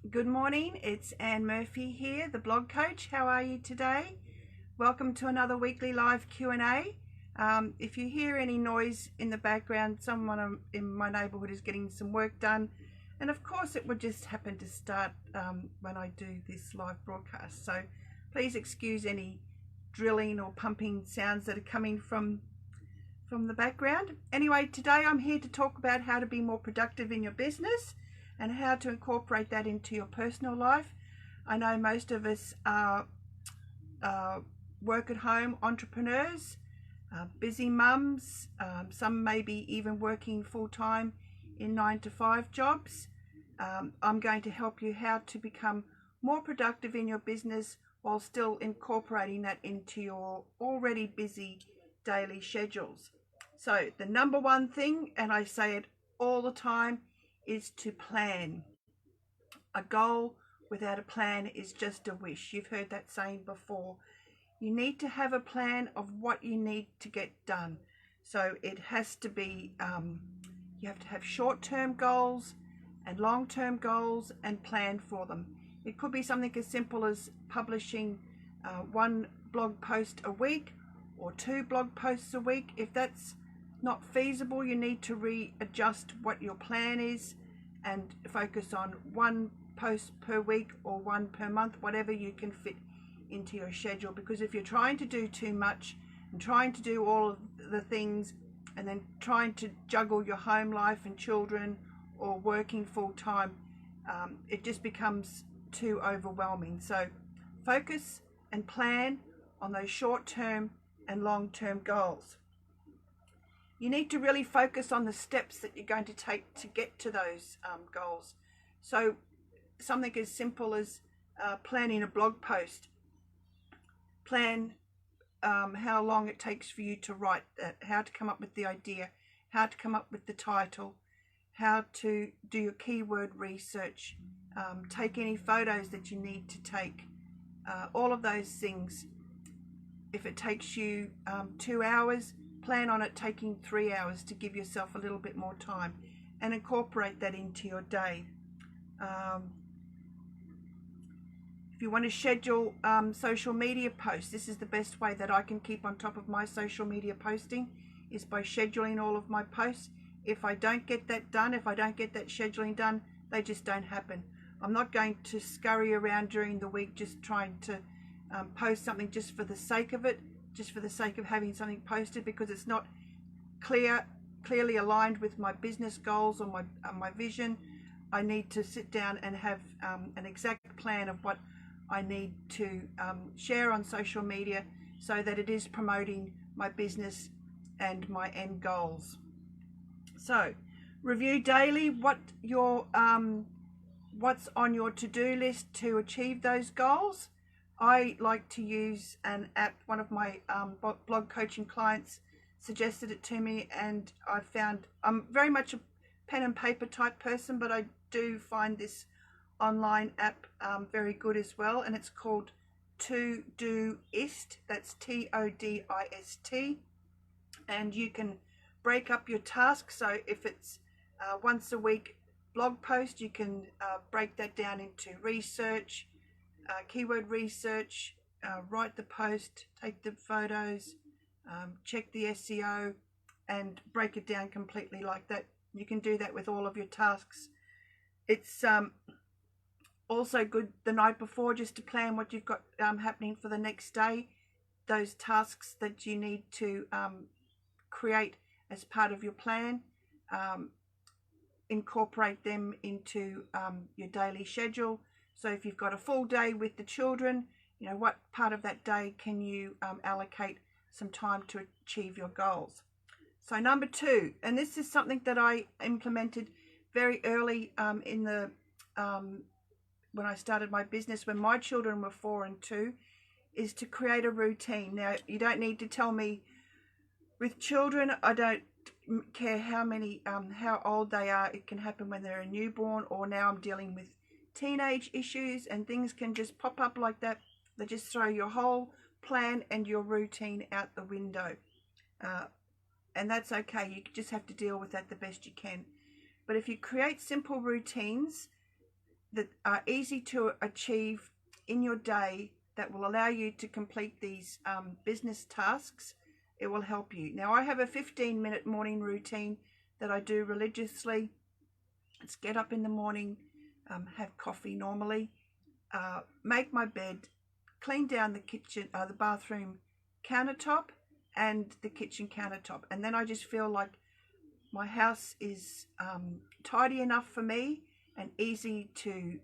Good morning, it's Anne Murphy here, the blog coach. How are you today? Welcome to another weekly live Q&A. If you hear any noise in the background, someone in my neighbourhood is getting some work done. And of course it would just happen to start when I do this live broadcast. So please excuse any drilling or pumping sounds that are coming from the background. Anyway, today I'm here to talk about how to be more productive in your business and how to incorporate that into your personal life. I know most of us are work at home entrepreneurs, busy mums, some may be even working full-time in 9-to-5 jobs. I'm going to help you how to become more productive in your business while still incorporating that into your already busy daily schedules. So the number one thing, and I say it all the time, is to plan. A goal without a plan is just a wish. You've heard that saying before. You need to have a plan of what you need to get done. So it has to be, you have to have short-term goals and long-term goals and plan for them. It could be something as simple as publishing one blog post a week or 2 blog posts a week. If that's not feasible, you need to readjust what your plan is and focus on 1 post per week or 1 per month, whatever you can fit into your schedule. Because if you're trying to do too much and trying to do all of the things and then trying to juggle your home life and children or working full-time, it just becomes too overwhelming. So focus and plan on those short-term and long-term goals. You need to really focus on the steps that you're going to take to get to those goals. So something as simple as planning a blog post. Plan how long it takes for you to write that, how to come up with the idea, how to come up with the title, how to do your keyword research, take any photos that you need to take, all of those things. If it takes you 2 hours, plan on it taking 3 hours to give yourself a little bit more time and incorporate that into your day. If you want to schedule social media posts, this is the best way that I can keep on top of my social media posting, is by scheduling all of my posts. If I don't get that done, if I don't get that scheduling done, they just don't happen. I'm not going to scurry around during the week just trying to post something just for the sake of it, just for the sake of having something posted, because it's not clearly aligned with my business goals or my vision. I need to sit down and have an exact plan of what I need to share on social media so that it is promoting my business and my end goals. So review daily what's on your to-do list to achieve those goals. I like to use an app. One of my blog coaching clients suggested it to me, and I found I'm very much a pen and paper type person, but I do find this online app very good as well, and it's called Todoist. That's Todist, and you can break up your tasks. So if it's once a week blog post, you can break that down into research, keyword research, write the post, take the photos, check the SEO, and break it down completely like that. You can do that with all of your tasks. It's also good the night before just to plan what you've got happening for the next day. Those tasks that you need to create as part of your plan, incorporate them into your daily schedule. So if you've got a full day with the children, you know, what part of that day can you allocate some time to achieve your goals? So number 2, and this is something that I implemented very early in the when I started my business, when my children were 4 and 2, is to create a routine. Now, you don't need to tell me with children. I don't care how old they are. It can happen when they're a newborn, or now I'm dealing with teenage issues, and things can just pop up like that. They just throw your whole plan and your routine out the window, and that's okay. You just have to deal with that the best you can. But if you create simple routines that are easy to achieve in your day that will allow you to complete these business tasks. It will help you. Now, I have a 15-minute morning routine that I do religiously. It's get up in the morning, have coffee normally, make my bed, clean down the kitchen, the bathroom countertop and the kitchen countertop. And then I just feel like my house is tidy enough for me and easy to,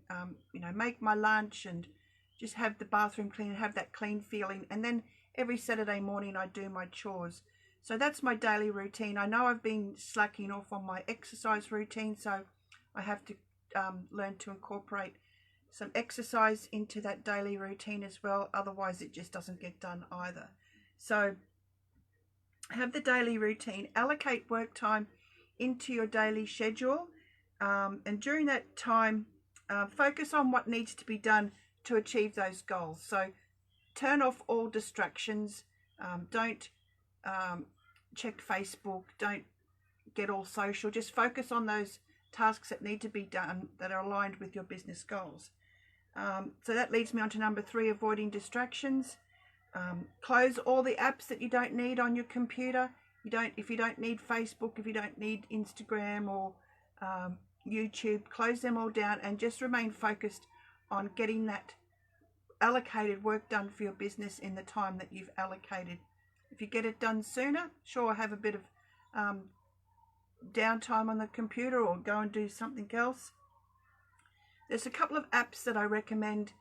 make my lunch and just have the bathroom clean and have that clean feeling. And then every Saturday morning I do my chores. So that's my daily routine. I know I've been slacking off on my exercise routine, so I have to learn to incorporate some exercise into that daily routine as well. Otherwise it just doesn't get done either. So have the daily routine, allocate work time into your daily schedule, and during that time focus on what needs to be done to achieve those goals. So turn off all distractions. Don't check Facebook, don't get all social. Just focus on those tasks that need to be done that are aligned with your business goals. So that leads me on to number 3, avoiding distractions. Close all the apps that you don't need on your computer. If you don't need Facebook, if you don't need Instagram or YouTube, close them all down and just remain focused on getting that allocated work done for your business in the time that you've allocated. If you get it done sooner, sure, have a bit of downtime on the computer or go and do something else. There's a couple of apps that I recommend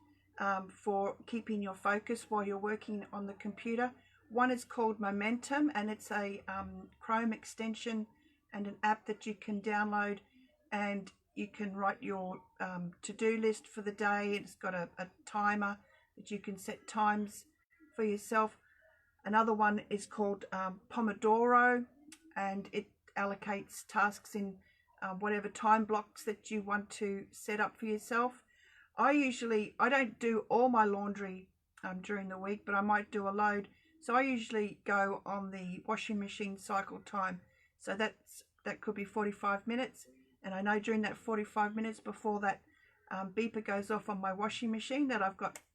for keeping your focus while you're working on the computer. One is called Momentum, and it's a Chrome extension and an app that you can download, and you can write your to-do list for the day. It's got a timer that you can set times for yourself. Another one is called Pomodoro, and it allocates tasks in whatever time blocks that you want to set up for yourself. I don't do all my laundry during the week, but I might do a load. So I usually go on the washing machine cycle time. So that could be 45 minutes. And I know during that 45 minutes before that beeper goes off on my washing machine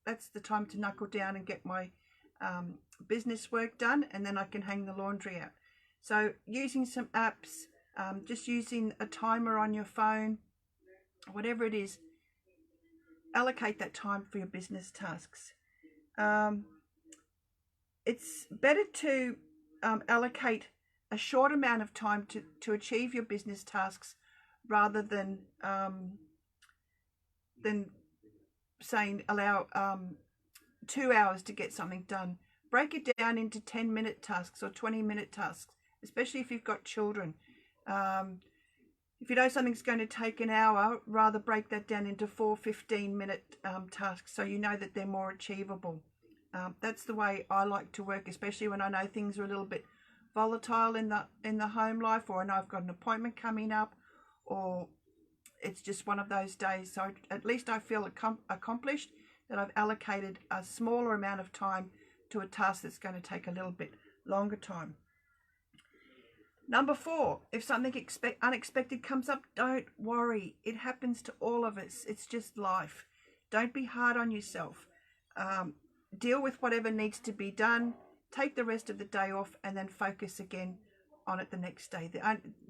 that's the time to knuckle down and get my business work done, and then I can hang the laundry out. So using some apps, just using a timer on your phone, whatever it is, allocate that time for your business tasks. It's better to allocate a short amount of time to achieve your business tasks rather than saying allow 2 hours to get something done. Break it down into 10-minute tasks or 20-minute tasks, especially if you've got children. If you know something's going to take an hour, rather break that down into 4 15-minute tasks so you know that they're more achievable. That's the way I like to work, especially when I know things are a little bit volatile in the home life, or I know I've got an appointment coming up, or it's just one of those days. So at least I feel accomplished that I've allocated a smaller amount of time to a task that's going to take a little bit longer time. Number 4, if something unexpected comes up, don't worry. It happens to all of us. It's just life. Don't be hard on yourself. Deal with whatever needs to be done. Take the rest of the day off and then focus again on it the next day.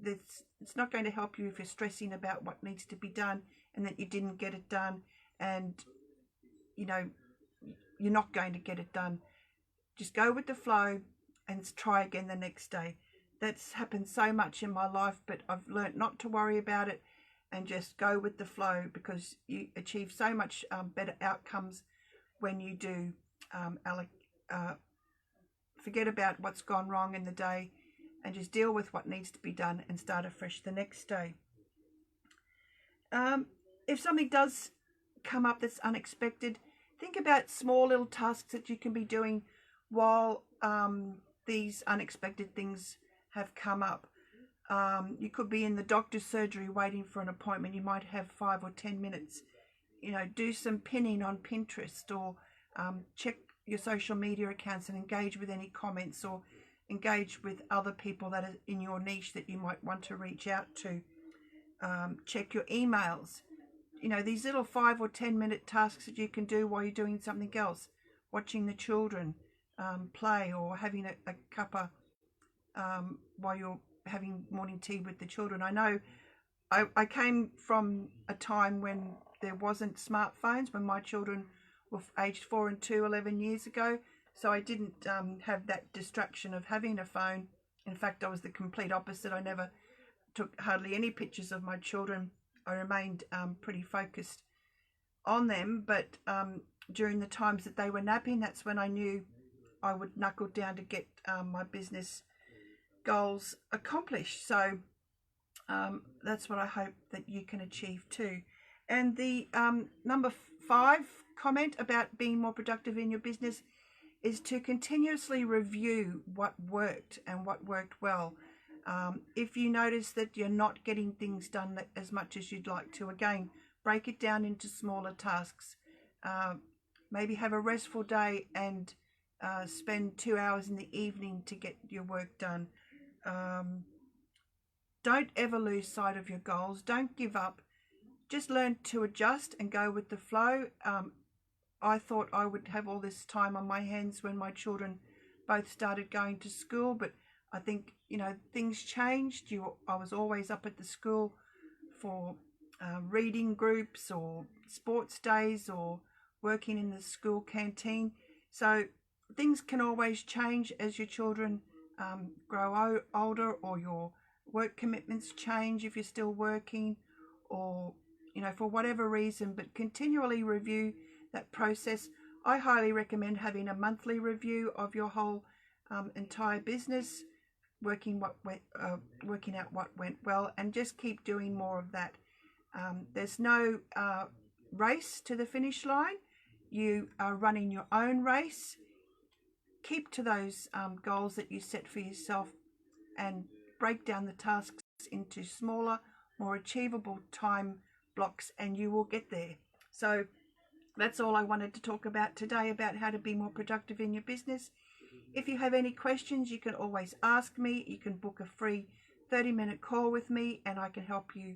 It's not going to help you if you're stressing about what needs to be done and that you didn't get it done, and you're not going to get it done. Just go with the flow and try again the next day. That's happened so much in my life, but I've learned not to worry about it and just go with the flow, because you achieve so much better outcomes when you do forget about what's gone wrong in the day and just deal with what needs to be done and start afresh the next day. If something does come up that's unexpected, think about small little tasks that you can be doing while these unexpected things have come up. You could be in the doctor's surgery waiting for an appointment. You might have 5 or 10 minutes. Do some pinning on Pinterest, or check your social media accounts and engage with any comments, or engage with other people that are in your niche that you might want to reach out to. Check your emails. you know, these little 5 or 10 minute tasks that you can do while you're doing something else, watching the children play, or having a cuppa while you're having morning tea with the children. I know I came from a time when there wasn't smartphones, when my children were aged 4 and 2 11 years ago, so I didn't have that distraction of having a phone. In fact, I was the complete opposite. I never took hardly any pictures of my children. I remained pretty focused on them, but during the times that they were napping, that's when I knew I would knuckle down to get my business goals accomplished. So that's what I hope that you can achieve too. And the number 5 comment about being more productive in your business is to continuously review what worked and what worked well. If you notice that you're not getting things done as much as you'd like to, again, break it down into smaller tasks. Maybe have a restful day and spend 2 hours in the evening to get your work done. Don't ever lose sight of your goals. Don't give up. Just learn to adjust and go with the flow. I thought I would have all this time on my hands when my children both started going to school, but I think, you know, things changed. I was always up at the school for reading groups or sports days or working in the school canteen. So things can always change as your children grow older, or your work commitments change if you're still working, or, you know, for whatever reason, but continually review that process. I highly recommend having a monthly review of your whole entire business, working out what went well, and just keep doing more of that. There's no race to the finish line. You are running your own race. Keep to those goals that you set for yourself, and break down the tasks into smaller, more achievable time blocks, and you will get there. So that's all I wanted to talk about today, about how to be more productive in your business. If you have any questions, you can always ask me. You can book a free 30-minute call with me, and I can help you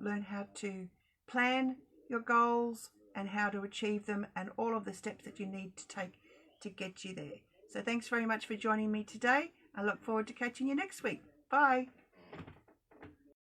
learn how to plan your goals and how to achieve them, and all of the steps that you need to take to get you there. So thanks very much for joining me today. I look forward to catching you next week. Bye.